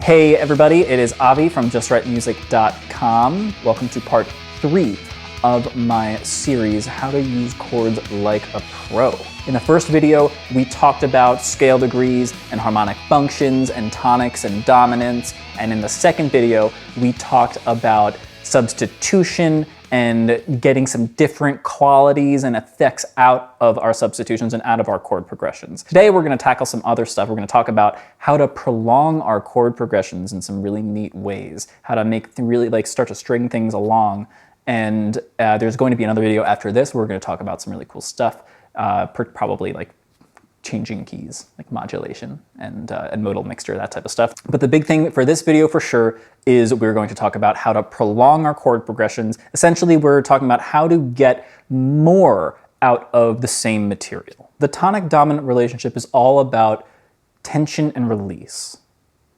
Hey everybody, it is Avi from JustWriteMusic.com. Welcome to part 3 of my series, How to Use Chords Like a Pro. In the first video, we talked about scale degrees and harmonic functions and tonics and dominants. And in the second video, we talked about substitution and getting some different qualities and effects out of our substitutions and out of our chord progressions. Today we're going to tackle some other stuff. We're going to talk about how to prolong our chord progressions in some really neat ways, how to make really start to string things along. And there's going to be another video after this where we're going to talk about some really cool stuff, probably like changing keys, like modulation and modal mixture, that type of stuff. But the big thing for this video for sure is we're going to talk about how to prolong our chord progressions. Essentially, we're talking about how to get more out of the same material. The tonic-dominant relationship is all about tension and release.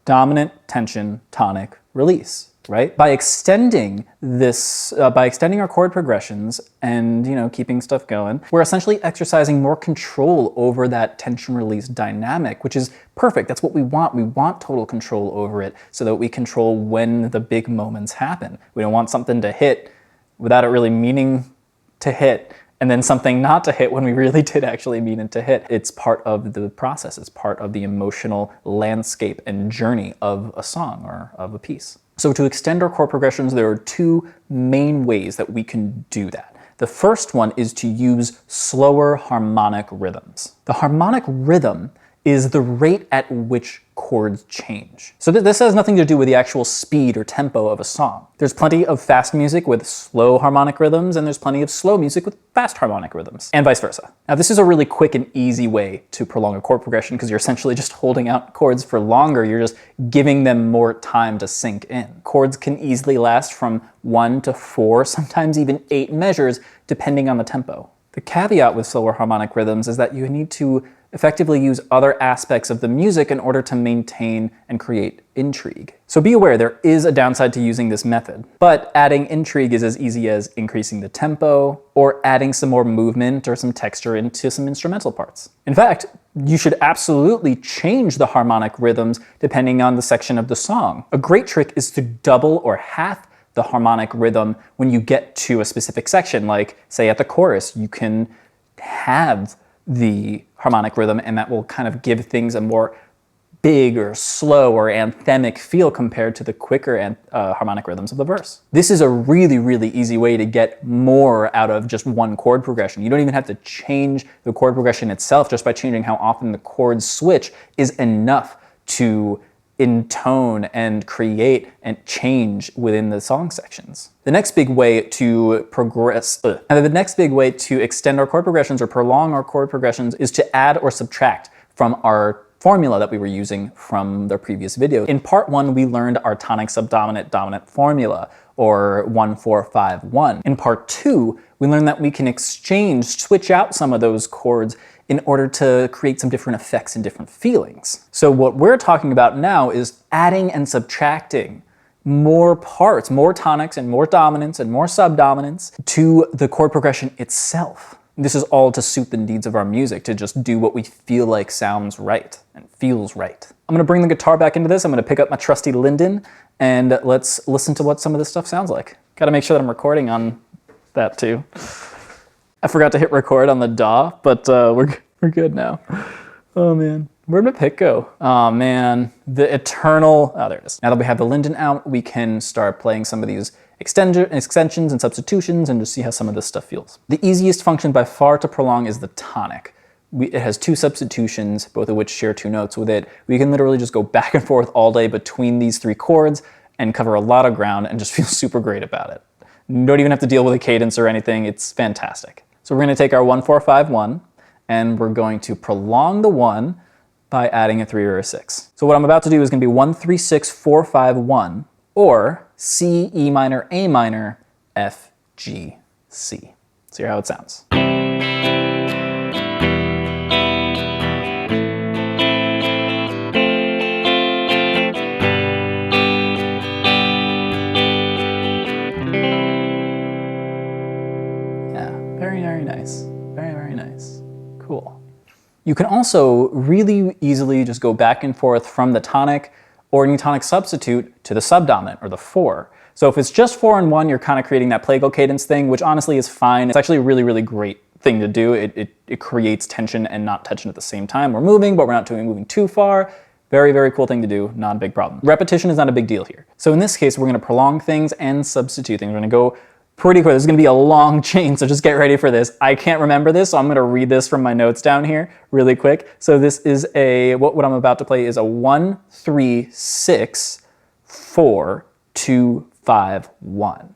Dominant, tension, tonic, release. Right? By extending this, by extending our chord progressions and, keeping stuff going, we're essentially exercising more control over that tension-release dynamic, which is perfect. That's what we want. We want total control over it so that we control when the big moments happen. We don't want something to hit without it really meaning to hit, and then something not to hit when we really did actually mean it to hit. It's part of the process. It's part of the emotional landscape and journey of a song or of a piece. So to extend our chord progressions, there are two main ways that we can do that. The first one is to use slower harmonic rhythms. The harmonic rhythm is the rate at which chords change. So this has nothing to do with the actual speed or tempo of a song. There's plenty of fast music with slow harmonic rhythms, and there's plenty of slow music with fast harmonic rhythms, and vice versa. Now this is a really quick and easy way to prolong a chord progression because you're essentially just holding out chords for longer. You're just giving them more time to sink in. Chords can easily last from 1 to 4, sometimes even 8 measures, depending on the tempo. The caveat with slower harmonic rhythms is that you need to effectively use other aspects of the music in order to maintain and create intrigue. So be aware, there is a downside to using this method, but adding intrigue is as easy as increasing the tempo or adding some more movement or some texture into some instrumental parts. In fact, you should absolutely change the harmonic rhythms depending on the section of the song. A great trick is to double or half the harmonic rhythm when you get to a specific section, like say at the chorus, you can have the harmonic rhythm and that will kind of give things a more big or slow or anthemic feel compared to the quicker harmonic rhythms of the verse. This is a really, really easy way to get more out of just one chord progression. You don't even have to change the chord progression itself. Just by changing how often the chords switch is enough to intone and create and change within the song sections. The next big way to extend our chord progressions or prolong our chord progressions is to add or subtract from our formula that we were using from the previous video. In part 1, we learned our tonic subdominant dominant formula, or 1-4-5-1. In part 2, we learned that we can switch out some of those chords in order to create some different effects and different feelings. So what we're talking about now is adding and subtracting more parts, more tonics and more dominants and more subdominants to the chord progression itself. This is all to suit the needs of our music, to just do what we feel like sounds right and feels right. I'm gonna bring the guitar back into this. I'm gonna pick up my trusty Linden and let's listen to what some of this stuff sounds like. Gotta make sure that I'm recording on that too. I forgot to hit record on the DAW, but we're good now. Oh man, where'd my pick go? Oh man, the eternal, oh there it is. Now that we have the Linden out, we can start playing some of these extensions and substitutions and just see how some of this stuff feels. The easiest function by far to prolong is the tonic. It has 2 substitutions, both of which share 2 notes with it. We can literally just go back and forth all day between these 3 chords and cover a lot of ground and just feel super great about it. You don't even have to deal with a cadence or anything. It's fantastic. So we're going to take our 1-4-5-1 and we're going to prolong the 1 by adding a 3 or a 6. So what I'm about to do is going to be 1-3-6-4-5-1 or C, E minor, A minor, F, G, C. Let's hear how it sounds. Very nice. Very nice. Cool. You can also really easily just go back and forth from the tonic or any tonic substitute to the subdominant or the 4. So if it's just 4 and 1, you're kind of creating that plagal cadence thing, which honestly is fine. It's actually a really, really great thing to do. It creates tension and not tension at the same time. We're moving, but we're not moving too far. Very, very cool thing to do, not a big problem. Repetition is not a big deal here. So in this case, we're gonna prolong things and substitute things. We're gonna go pretty quick. This is gonna be a long chain, so just get ready for this. I can't remember this, so I'm gonna read this from my notes down here really quick. So this is what I'm about to play is a 1, 3, 6, 4, 2, 5, 1.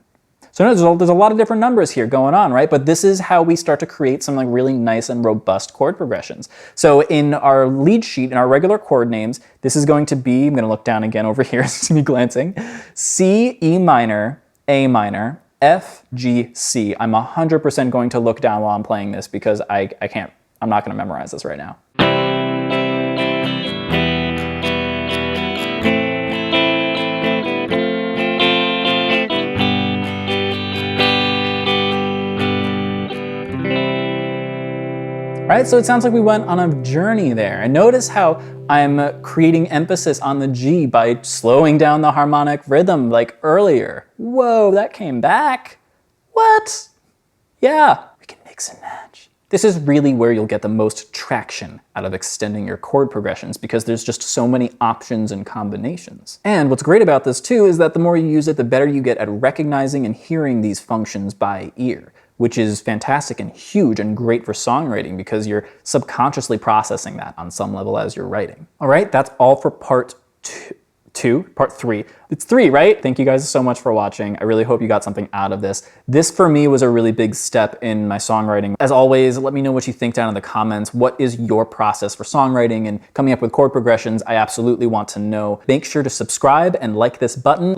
So there's a lot of different numbers here going on, right? But this is how we start to create some like really nice and robust chord progressions. So in our lead sheet, in our regular chord names, this is going to be, I'm gonna look down again over here, see me glancing, C, E minor, A minor, F, G, C. I'm 100% going to look down while I'm playing this because I'm not gonna memorize this right now. Right, so it sounds like we went on a journey there. And notice how I'm creating emphasis on the G by slowing down the harmonic rhythm like earlier. Whoa, that came back. What? Yeah, we can mix and match. This is really where you'll get the most traction out of extending your chord progressions because there's just so many options and combinations. And what's great about this too is that the more you use it, the better you get at recognizing and hearing these functions by ear, which is fantastic and huge and great for songwriting because you're subconsciously processing that on some level as you're writing. All right, that's all for part 3. It's 3, right? Thank you guys so much for watching. I really hope you got something out of this. This for me was a really big step in my songwriting. As always, let me know what you think down in the comments. What is your process for songwriting and coming up with chord progressions? I absolutely want to know. Make sure to subscribe and like this button.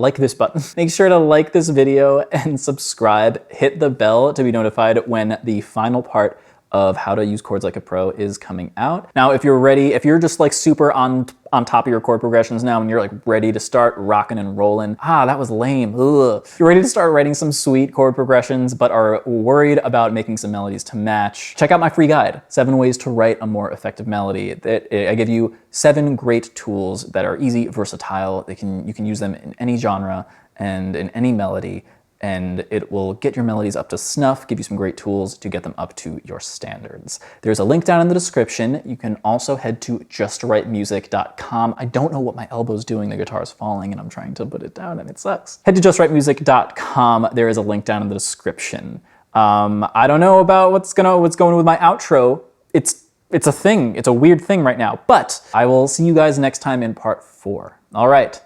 Make sure to like this video and subscribe. Hit the bell to be notified when the final part of how to use chords like a pro is coming out. Now, if you're ready, if you're just like super on top of your chord progressions now and you're like ready to start rocking and rolling, that was lame, ugh. You're ready to start writing some sweet chord progressions but are worried about making some melodies to match, check out my free guide, 7 ways to write a more effective melody. I give you 7 great tools that are easy, versatile. You can use them in any genre and in any melody, and it will get your melodies up to snuff, give you some great tools to get them up to your standards. There's a link down in the description. You can also head to justwritemusic.com. I don't know what my elbow's doing. The guitar's falling and I'm trying to put it down and it sucks. Head to justwritemusic.com. There is a link down in the description. I don't know about what's going on with my outro. It's a thing. It's a weird thing right now, but I will see you guys next time in part 4. All right.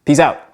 Peace out.